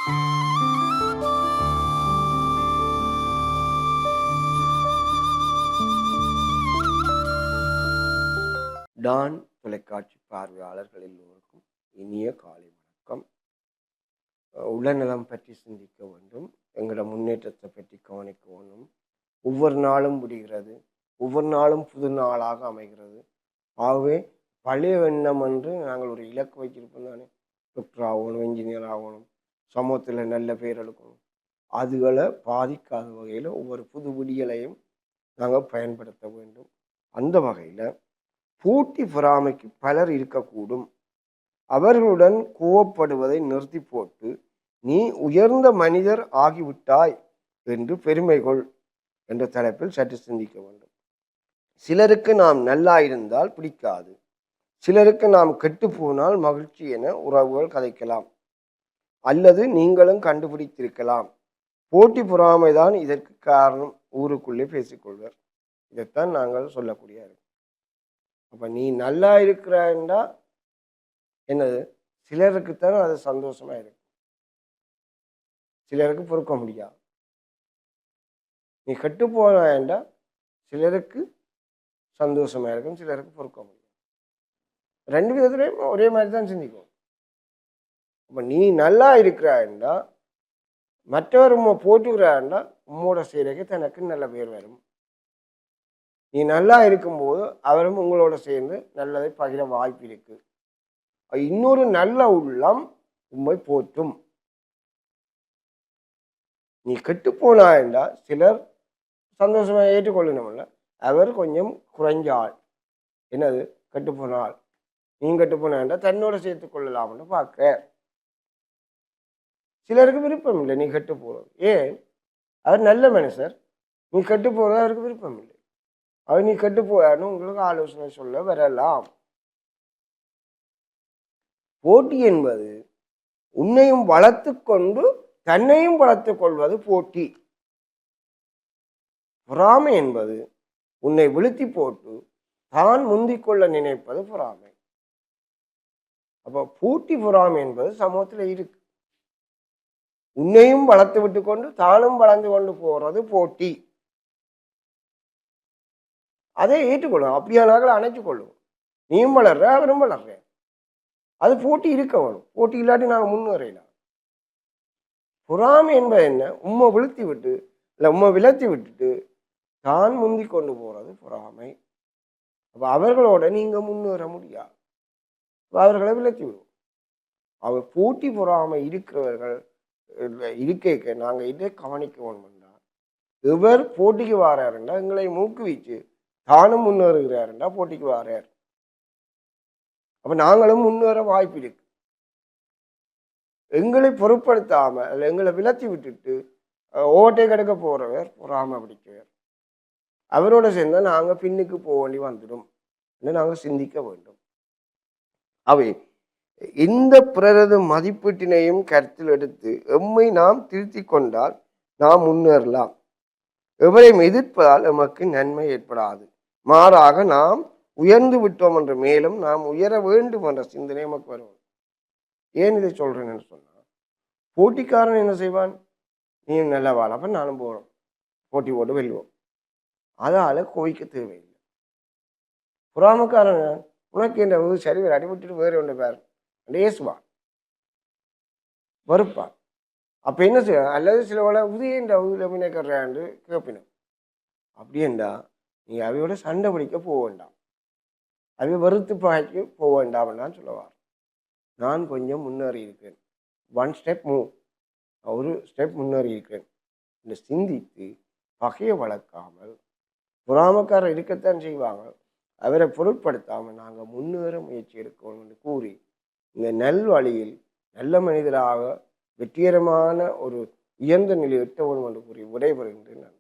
Don தொலைக்காட்சி பார்வையாளர்கள் எல்லோருக்கும் இனிய காலை வணக்கம். உடல்நலம் பற்றி சிந்திக்க வேண்டும், எங்களோட முன்னேற்றத்தை பற்றி கவனிக்க வேண்டும். ஒவ்வொரு நாளும் முடிகிறது, ஒவ்வொரு நாளும் புது நாளாக அமைகிறது. ஆகவே பழைய எண்ணம் என்று நாங்கள் ஒரு இலக்கு வைத்திருப்போம் தானே, டாக்டர் ஆகணும், இன்ஜினியர் ஆகணும், சமூகத்தில் நல்ல பேர் எடுக்கணும். அதுகளை பாதிக்காத வகையில் ஒவ்வொரு புது விடியலையும் நாங்கள் பயன்படுத்த வேண்டும். அந்த வகையில் போட்டி பொறாமைக்கு பலர் இருக்கக்கூடும். அவர்களுடன் கோவப்படுவதை நிறுத்தி போட்டு நீ உயர்ந்த மனிதர் ஆகிவிட்டாய் என்று பெருமை கொள் என்ற தலைப்பில் சற்று சிந்திக்க வேண்டும். சிலருக்கு நாம் நல்லா இருந்தால் பிடிக்காது, சிலருக்கு நாம் கெட்டு போனால் மகிழ்ச்சி என உறவுகள் கதைக்கலாம், அல்லது நீங்களும் கண்டுபிடித்திருக்கலாம். போட்டி பொறாமைதான் இதற்கு காரணம் ஊருக்குள்ளே பேசிக்கொள்வர். இதைத்தான் நாங்கள் சொல்லக்கூடிய. அப்ப நீ நல்லா இருக்கிறாண்டா என்னது, சிலருக்குத்தான் அது சந்தோஷமா இருக்கும், சிலருக்கு பொறுக்க முடியாது. நீ கெட்டு போனாண்டா சிலருக்கு சந்தோஷமா இருக்கும், சிலருக்கு பொறுக்க முடியாது. ரெண்டு விதத்துலையும் ஒரே மாதிரி தான் சிந்திக்கும். அப்ப நீ நல்லா இருக்கிறாண்டா மற்றவர் உம்மை போட்டுக்கிறாண்டா உம்மோட செய்யறதுக்கு தனக்கு நல்ல பேர் வரும். நீ நல்லா இருக்கும்போது அவரும் உங்களோட சேர்ந்து நல்லதை பகிர வாய்ப்பு இருக்கு. இன்னொரு நல்ல உள்ளம் உண்மை போற்றும். நீ கெட்டு போனாண்டா சிலர் சந்தோஷமா ஏற்றுக்கொள்ளணும்ல, அவர் கொஞ்சம் குறைஞ்ச ஆள். என்னது கெட்டு போனால், நீ கெட்டு போனாண்டா தன்னோட சேர்த்து கொள்ளலாம்னு பார்க்க. சிலருக்கு விருப்பம் இல்லை நீ கெட்டு போறது. ஏன்? அவர் நல்ல மனுஷர், நீ கெட்டு போறது அவருக்கு விருப்பம் இல்லை. அவர் நீ கெட்டு போயான்னு உங்களுக்கு ஆலோசனை சொல்ல வரலாம். போட்டி என்பது உன்னையும் வளர்த்து கொண்டு தன்னையும் வளர்த்துக் கொள்வது போட்டி. பொறாமை என்பது உன்னை விழுத்தி போட்டு தான் முந்திக்கொள்ள நினைப்பது பொறாமை. அப்ப போட்டி பொறாமை என்பது சமூகத்தில் இருக்கு. உன்னையும் வளர்த்து விட்டு கொண்டு தானும் வளர்ந்து கொண்டு போறது போட்டி. அதை ஏற்றுக்கொள்ளும், அப்படியானார்கள் அணைத்துக் கொள்ளும். நீயும் வளர்ற அவரும் வளர்ற, அது போட்டி இருக்க வேணும். போட்டி இல்லாட்டி நாங்கள் முன்னேறலாம். பொறாமை என்பது என்ன? உம்மை விழுத்தி விட்டு இல்லை உம்மை விலத்தி விட்டுட்டு தான் முந்தி கொண்டு போறது பொறாமை. அப்ப அவர்களோட நீங்க முன்னேற முடியாது, அவர்களை விலத்தி விடுவோம். அவர் போட்டி பொறாமை இருக்கிறவர்கள் இருக்க நாங்கள் இதை கவனிக்க வேணும்னா, இவர் போட்டிக்கு வாராருன்னா எங்களை ஊக்குவிச்சு தானும் முன்னேறுகிறாருண்டா போட்டிக்கு வாரார். அப்ப நாங்களும் முன்னேற வாய்ப்பு இருக்கு. எங்களை பொருட்படுத்தாம எங்களை விலத்தி விட்டுட்டு ஓட்டை கெடுக்க போறவர் பொறாம பிடிக்கவர். அவரோட சேர்ந்தா நாங்க பின்னுக்கு போக வேண்டி வந்துடும். நாங்க சிந்திக்க வேண்டும். அவை இந்த பிறரது மதிப்பீட்டினையும் கருத்தில் எடுத்து எம்மை நாம் திருத்தி கொண்டால் நாம் முன்னேறலாம். எவரையும் எதிர்ப்பதால் எமக்கு நன்மை ஏற்படாது, மாறாக நாம் உயர்ந்து விட்டோம் என்ற மேலும் நாம் உயர வேண்டும் என்ற சிந்தனை நமக்கு வரும். ஏன் இதை சொல்றேன்னு சொன்னா, போட்டிக்காரன் என்ன செய்வான், நீ நல்லா வாழ அப்ப நானும் போறோம், போட்டி போட்டு வெல்லுவோம், அதால கோவிக்க தேவையில்லை. பொறாமக்காரன் உனக்கு என்ற சரி அடிபட்டுட்டு வேறு ஒன்று பேர் ஏசுவான், வெறுப்பான். அப்ப என்ன செய்ய, அல்லது சில வேலை உதய இந்த உதவினு கேட்பினும். அப்படியேண்டா நீ அவையோட சண்டை பிடிக்க போக வேண்டாம், அவை வெறுத்து பாய்க்கு போக வேண்டாம்னு சொல்லுவார். நான் கொஞ்சம் முன்னேறி இருக்கிறேன், ஒன் ஸ்டெப் மூவ், ஒரு ஸ்டெப் முன்னேறி இருக்கிறேன் என்று சிந்தித்து பகையை வளர்க்காமல், பொறாமக்காரர் இருக்கத்தான் செய்வாங்க, அவரை பொருட்படுத்தாமல் நாங்கள் முன்னேற முயற்சி எடுக்கணும் என்று கூறி இந்த நல் வழியில் நல்ல மனிதராக வெற்றிகரமான ஒரு உயர்ந்த நிலை எட்ட வேண்டும் என்று கூறி விடைபெறுகின்றேன்.